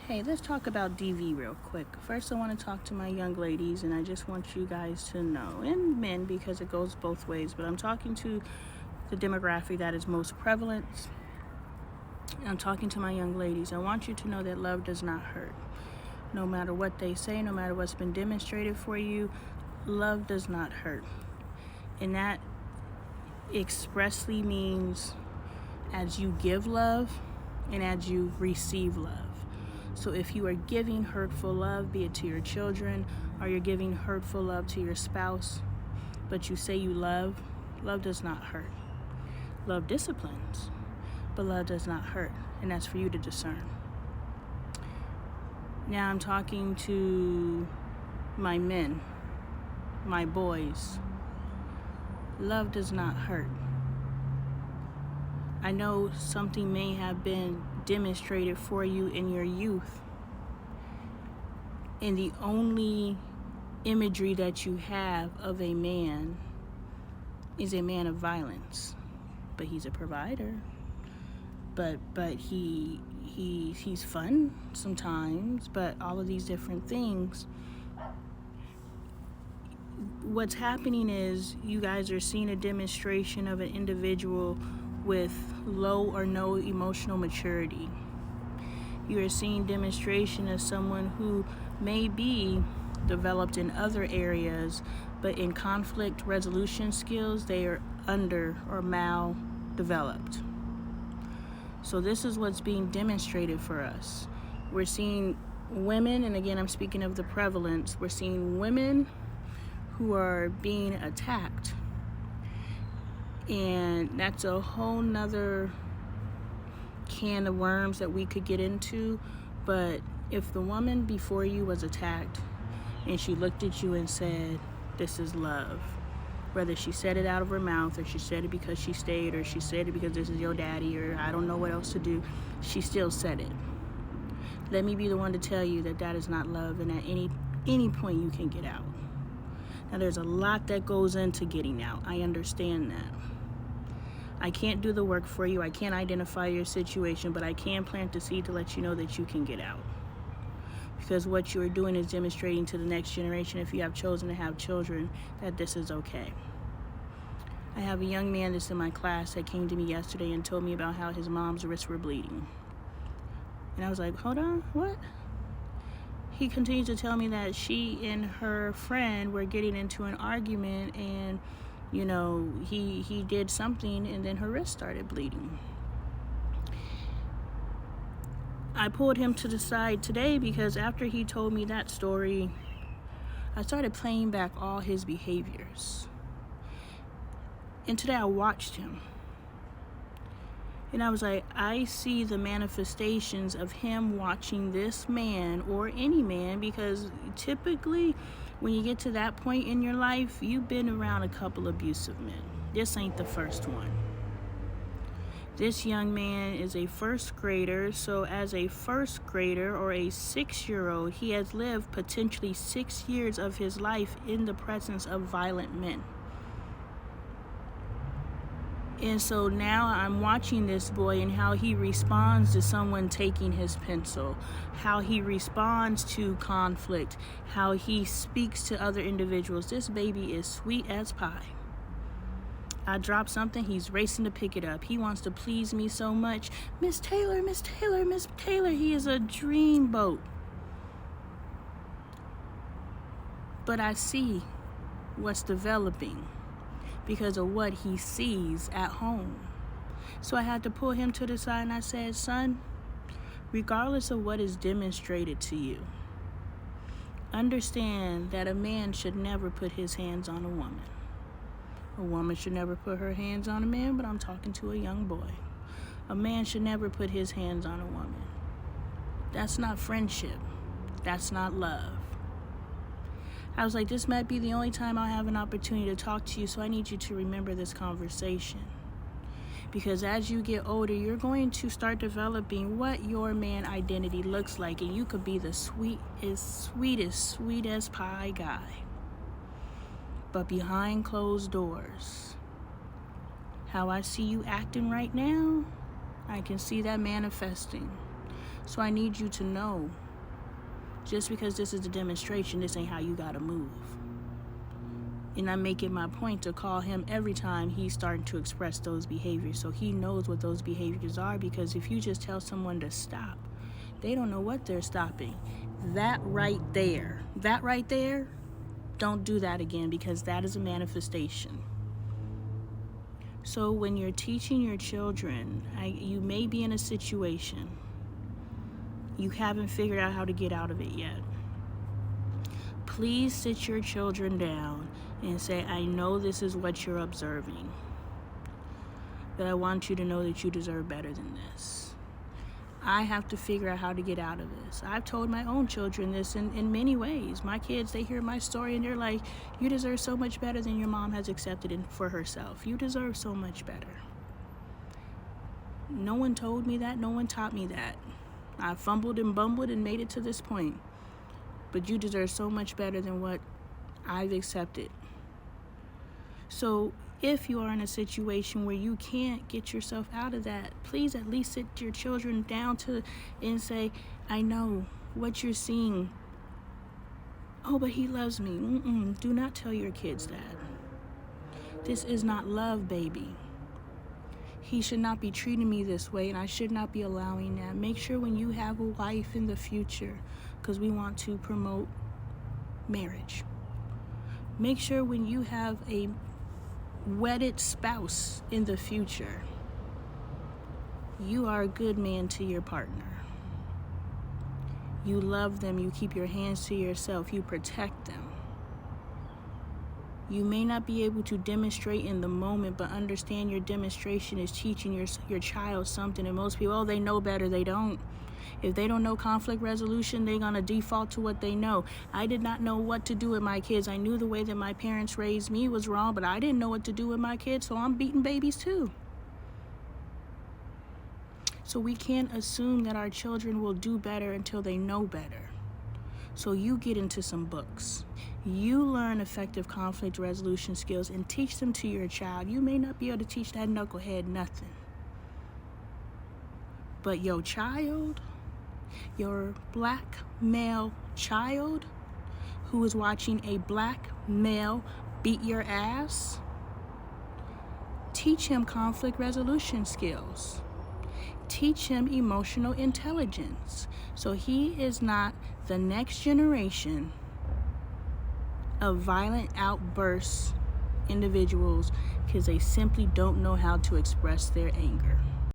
Hey, let's talk about DV real quick. First, I want to talk to my young ladies, and I just want you guys to know, and men, because it goes both ways, but I'm talking to the demographic that is most prevalent. I'm talking to my young ladies. I want you to know that love does not hurt. No matter what they say, no matter what's been demonstrated for you, love does not hurt. And that expressly means as you give love and as you receive love. So if you are giving hurtful love, be it to your children, or you're giving hurtful love to your spouse, but you say you love does not hurt. Love disciplines, but love does not hurt, and that's for you to discern. Now I'm talking to my men, my boys. Love does not hurt. I know something may have been demonstrated for you in your youth, and the only imagery that you have of a man is a man of violence. But he's a provider. But he's fun sometimes, but all of these different things. What's happening is you guys are seeing a demonstration of an individual with low or no emotional maturity. You are seeing demonstration of someone who may be developed in other areas, but in conflict resolution skills, they are under or maldeveloped. So this is what's being demonstrated for us. We're seeing women, and again, I'm speaking of the prevalence, we're seeing women who are being attacked. And that's a whole nother can of worms that we could get into. But if the woman before you was attacked and she looked at you and said, "This is love," whether she said it out of her mouth or she said it because she stayed or she said it because this is your daddy or I don't know what else to do, she still said it. Let me be the one to tell you that that is not love, and at any point you can get out. Now there's a lot that goes into getting out. I understand that. I can't do the work for you. I can't identify your situation, but I can plant the seed to let you know that you can get out. Because what you're doing is demonstrating to the next generation, if you have chosen to have children, that this is okay. I have a young man that's in my class that came to me yesterday and told me about how his mom's wrists were bleeding. And I was like, hold on, what? He continues to tell me that she and her friend were getting into an argument, and he did something and then her wrist started bleeding. I pulled him to the side today because after he told me that story, I started playing back all his behaviors. And today I watched him. And I was like, I see the manifestations of him watching this man, or any man, because typically when you get to that point in your life, you've been around a couple abusive men. This ain't the first one. This young man is a first grader, so as a first grader or a 6-year-old, he has lived potentially 6 years of his life in the presence of violent men. And so now I'm watching this boy and how he responds to someone taking his pencil, how he responds to conflict, how he speaks to other individuals. This baby is sweet as pie. I drop something, he's racing to pick it up. He wants to please me so much. Miss Taylor, Miss Taylor, Miss Taylor. He is a dreamboat. But I see what's developing because of what he sees at home. So I had to pull him to the side and I said, son, regardless of what is demonstrated to you, understand that a man should never put his hands on a woman. A woman should never put her hands on a man, but I'm talking to a young boy. A man should never put his hands on a woman. That's not friendship. That's not love. I was like, this might be the only time I'll have an opportunity to talk to you, so I need you to remember this conversation. Because as you get older, you're going to start developing what your man identity looks like, and you could be the sweetest pie guy. But behind closed doors, how I see you acting right now, I can see that manifesting. So I need you to know, just because this is a demonstration, this ain't how you gotta move. And I make it my point to call him every time he's starting to express those behaviors, so he knows what those behaviors are. Because if you just tell someone to stop, they don't know what they're stopping. That right there, don't do that again, because that is a manifestation. So when you're teaching your children, you may be in a situation you haven't figured out how to get out of it yet. Please sit your children down and say, I know this is what you're observing, but I want you to know that you deserve better than this. I have to figure out how to get out of this. I've told my own children this in many ways. My kids, they hear my story and they're like, you deserve so much better than your mom has accepted for herself. You deserve so much better. No one told me that. No one taught me that. I fumbled and bumbled and made it to this point. But you deserve so much better than what I've accepted. So if you are in a situation where you can't get yourself out of that, please at least sit your children down and say, I know what you're seeing. Oh, but he loves me. Do not tell your kids that. This is not love, baby. He should not be treating me this way, and I should not be allowing that. Make sure when you have a wife in the future, because we want to promote marriage, make sure when you have a wedded spouse in the future, you are a good man to your partner. You love them. You keep your hands to yourself. You protect them. You may not be able to demonstrate in the moment, but understand your demonstration is teaching your child something. And most people, they know better. They don't. If they don't know conflict resolution, they're going to default to what they know. I did not know what to do with my kids. I knew the way that my parents raised me was wrong, but I didn't know what to do with my kids, so I'm beating babies too. So we can't assume that our children will do better until they know better. So you get into some books. You learn effective conflict resolution skills and teach them to your child. You may not be able to teach that knucklehead nothing. But your child, your black male child who is watching a black male beat your ass, teach him conflict resolution skills. Teach him emotional intelligence, so he is not the next generation of violent outbursts individuals because they simply don't know how to express their anger.